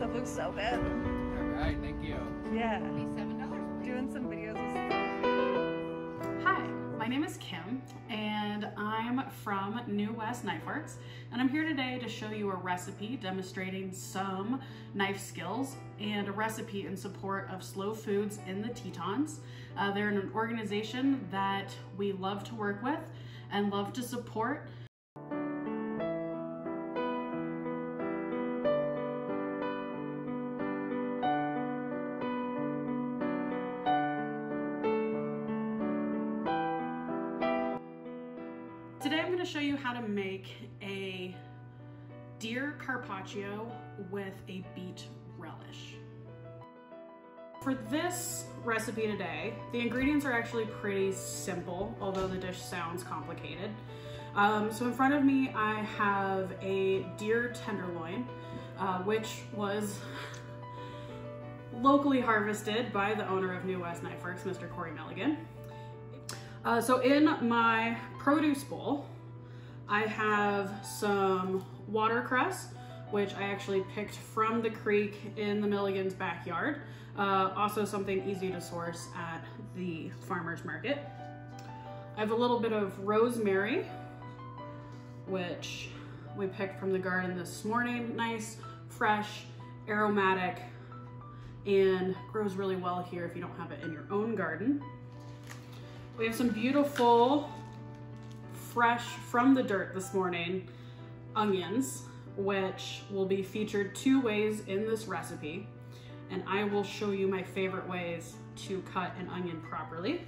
Stuff looks so good. All right, thank you. Yeah. $7. Doing some videos. Hi, my name is Kim and I'm from New West Knife Arts, and I'm here today to show you a recipe demonstrating some knife skills and a recipe in support of Slow Foods in the Tetons. They're an organization that we love to work with and love to support. Today I'm going to show you how to make a deer carpaccio with a beet relish. For this recipe today, the ingredients are actually pretty simple, although the dish sounds complicated. So in front of me I have a deer tenderloin, which was locally harvested by the owner of New West Knife Works, Mr. Corey Milligan. So in my produce bowl, I have some watercress, which I actually picked from the creek in the Milligan's backyard. Also something easy to source at the farmer's market. I have a little bit of rosemary, which we picked from the garden this morning. Nice, fresh, aromatic, and grows really well here if you don't have it in your own garden. We have some beautiful, fresh from the dirt this morning, onions, which will be featured 2 ways in this recipe. And I will show you my favorite ways to cut an onion properly.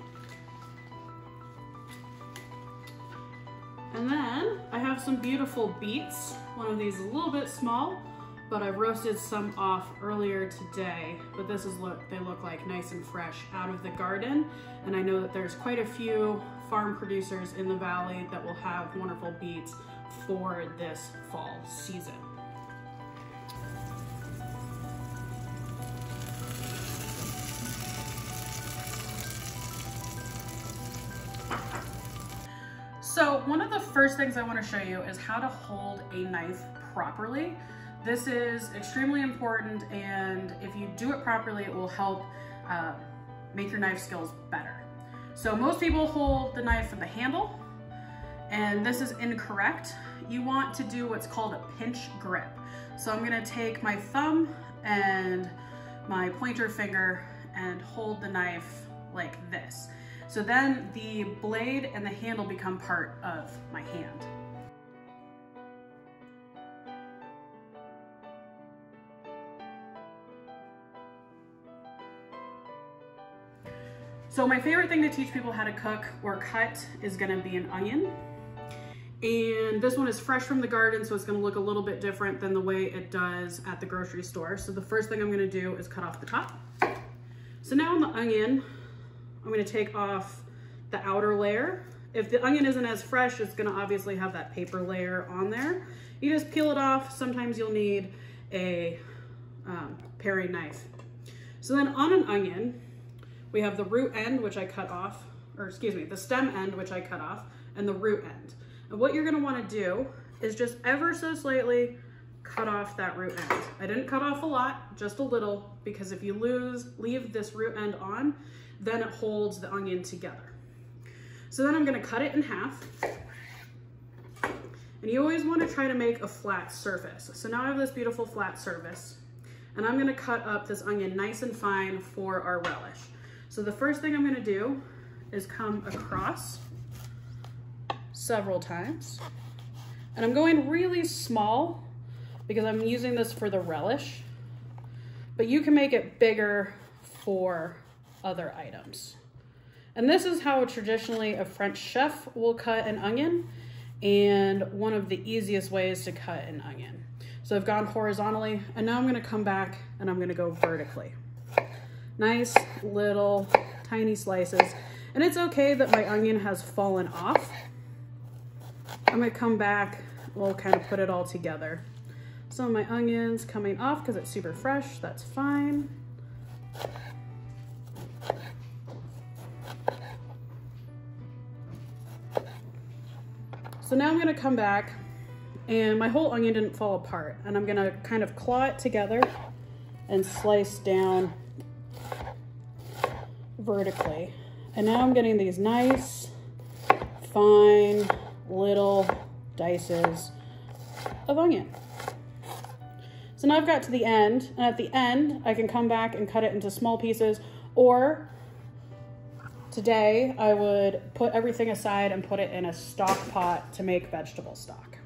And then I have some beautiful beets. One of these is a little bit small, but I roasted some off earlier today. But this is they look like nice and fresh out of the garden. And I know that there's quite a few farm producers in the valley that will have wonderful beets for this fall season. So one of the first things I want to show you is how to hold a knife properly. This is extremely important, and if you do it properly, it will help make your knife skills better. So most people hold the knife with the handle, and this is incorrect. You want to do what's called a pinch grip. So I'm gonna take my thumb and my pointer finger and hold the knife like this. So then the blade and the handle become part of my hand. So my favorite thing to teach people how to cook or cut is gonna be an onion. And this one is fresh from the garden, so it's gonna look a little bit different than the way it does at the grocery store. So the first thing I'm gonna do is cut off the top. So now on the onion, I'm gonna take off the outer layer. If the onion isn't as fresh, it's gonna obviously have that paper layer on there. You just peel it off. Sometimes you'll need a paring knife. So then on an onion, we have the root end, which I cut off, or excuse me, the stem end, which I cut off, and the root end. And what you're gonna wanna do is just ever so slightly cut off that root end. I didn't cut off a lot, just a little, because if you leave this root end on, then it holds the onion together. So then I'm gonna cut it in half. And you always wanna try to make a flat surface. So now I have this beautiful flat surface, and I'm gonna cut up this onion nice and fine for our relish. So the first thing I'm gonna do is come across several times. And I'm going really small because I'm using this for the relish, but you can make it bigger for other items. And this is how traditionally a French chef will cut an onion, and one of the easiest ways to cut an onion. So I've gone horizontally, and now I'm gonna come back and I'm gonna go vertically. Nice little tiny slices. And it's okay that my onion has fallen off. I'm gonna come back, we'll kind of put it all together. Some of my onions coming off because it's super fresh, that's fine. So now I'm gonna come back, and my whole onion didn't fall apart, and I'm gonna kind of claw it together and sliced down vertically. And now I'm getting these nice, fine, little dices of onion. So now I've got to the end, and at the end, I can come back and cut it into small pieces, or today I would put everything aside and put it in a stock pot to make vegetable stock.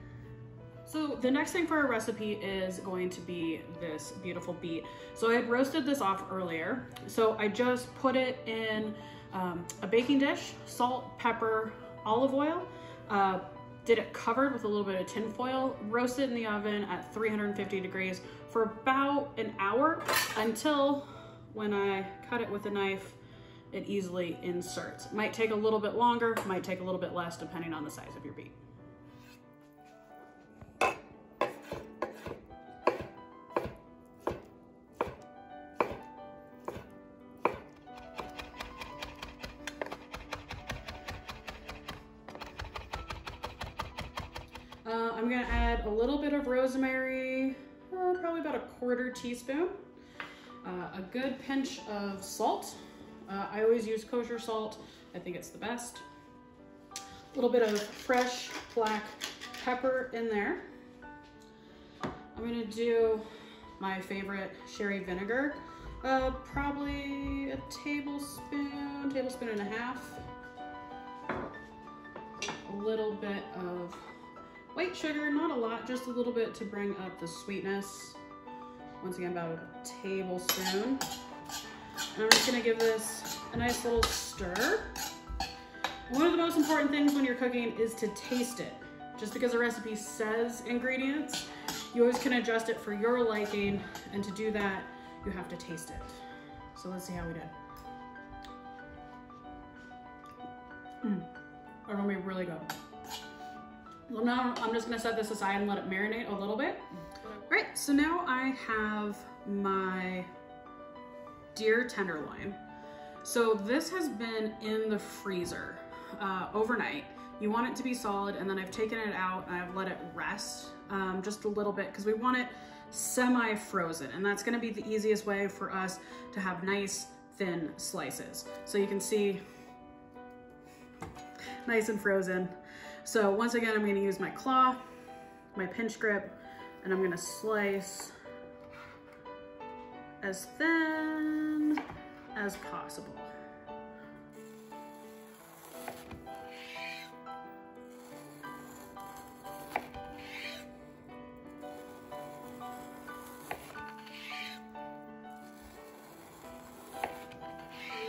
So the next thing for our recipe is going to be this beautiful beet. So I had roasted this off earlier. So I just put it in a baking dish, salt, pepper, olive oil, did it covered with a little bit of tin foil, roasted in the oven at 350 degrees for about an hour until when I cut it with a knife, it easily inserts. Might take a little bit longer, might take a little bit less depending on the size of your beet. I'm gonna add a little bit of rosemary, probably about a 1/4 teaspoon, a good pinch of salt. I always use kosher salt. I think it's the best. A little bit of fresh black pepper in there. I'm gonna do my favorite sherry vinegar, probably a tablespoon and a half. A little bit of white sugar, not a lot, just a little bit to bring up the sweetness. Once again, about a tablespoon. And I'm just gonna give this a nice little stir. One of the most important things when you're cooking is to taste it. Just because a recipe says ingredients, you always can adjust it for your liking, and to do that, you have to taste it. So let's see how we did. Aroma really good. Well, now I'm just gonna set this aside and let it marinate a little bit. All right, so now I have my deer tenderloin. So this has been in the freezer overnight. You want it to be solid, and then I've taken it out and I've let it rest just a little bit because we want it semi-frozen, and that's gonna be the easiest way for us to have nice thin slices. So you can see nice and frozen. So once again, I'm gonna use my claw, my pinch grip, and I'm gonna slice as thin as possible.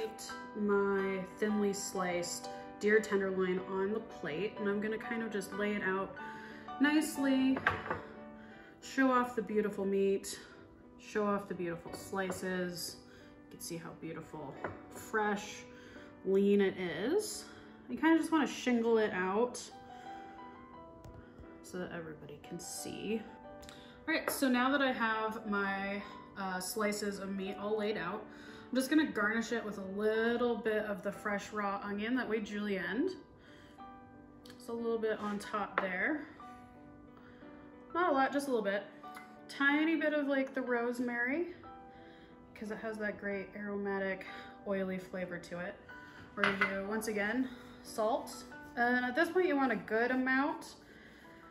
Put my thinly sliced deer tenderloin on the plate, and I'm gonna kind of just lay it out nicely, show off the beautiful meat, show off the beautiful slices. You can see how beautiful, fresh, lean it is. You kind of just want to shingle it out so that everybody can see. All right, so now that I have my slices of meat all laid out, I'm just gonna garnish it with a little bit of the fresh raw onion that we julienned. Just a little bit on top there. Not a lot, just a little bit. Tiny bit of like the rosemary, because it has that great aromatic, oily flavor to it. We're gonna do, once again, salt. And at this point you want a good amount,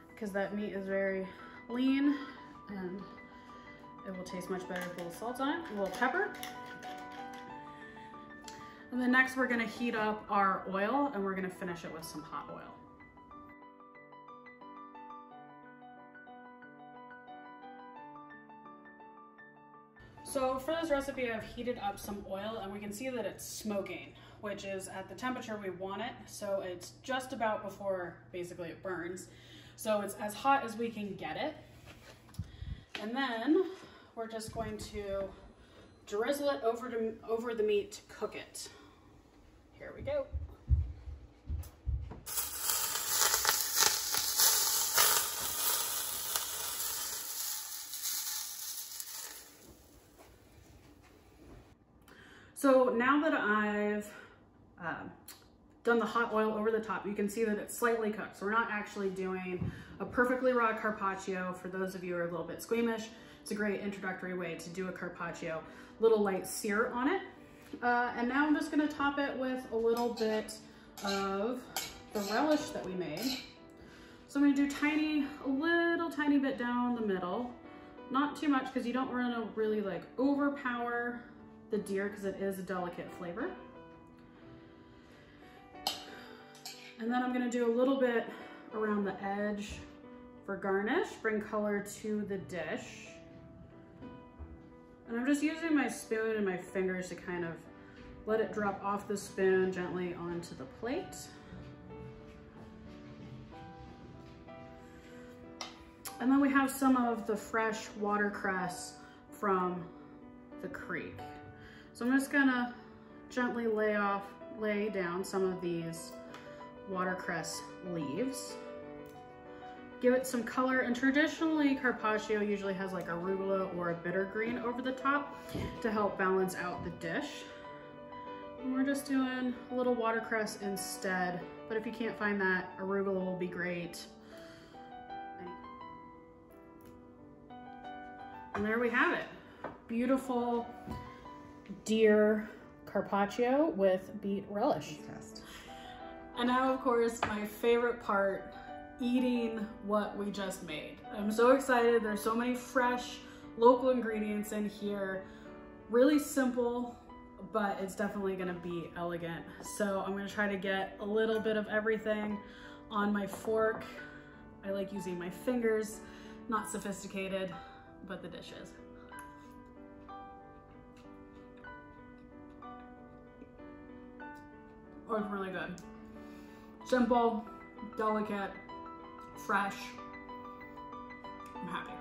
because that meat is very lean and it will taste much better with a little salt on it. A little pepper. And then next we're gonna heat up our oil, and we're gonna finish it with some hot oil. So for this recipe, I've heated up some oil, and we can see that it's smoking, which is at the temperature we want it. So it's just about before basically it burns. So it's as hot as we can get it. And then we're just going to drizzle it over the meat to cook it. Here we go. So now that I've done the hot oil over the top, you can see that it's slightly cooked. So we're not actually doing a perfectly raw carpaccio for those of you who are a little bit squeamish. It's a great introductory way to do a carpaccio. Little light sear on it. And now I'm just gonna top it with a little bit of the relish that we made. So I'm gonna do a little tiny bit down the middle. Not too much because you don't want to really like overpower the deer because it is a delicate flavor. And then I'm gonna do a little bit around the edge for garnish, bring color to the dish. And I'm just using my spoon and my fingers to kind of let it drop off the spoon gently onto the plate. And then we have some of the fresh watercress from the creek. So I'm just gonna gently lay down some of these watercress leaves. Give it some color, and traditionally carpaccio usually has like arugula or a bitter green over the top to help balance out the dish. And we're just doing a little watercress instead, but if you can't find that, arugula will be great. And there we have it. Beautiful deer carpaccio with beet relish. And now, of course, my favorite part, eating what we just made. I'm so excited. There's so many fresh local ingredients in here. Really simple, but it's definitely gonna be elegant. So I'm gonna try to get a little bit of everything on my fork. I like using my fingers, not sophisticated, but the dishes. Oh, it's really good. Simple, delicate, fresh. I'm happy.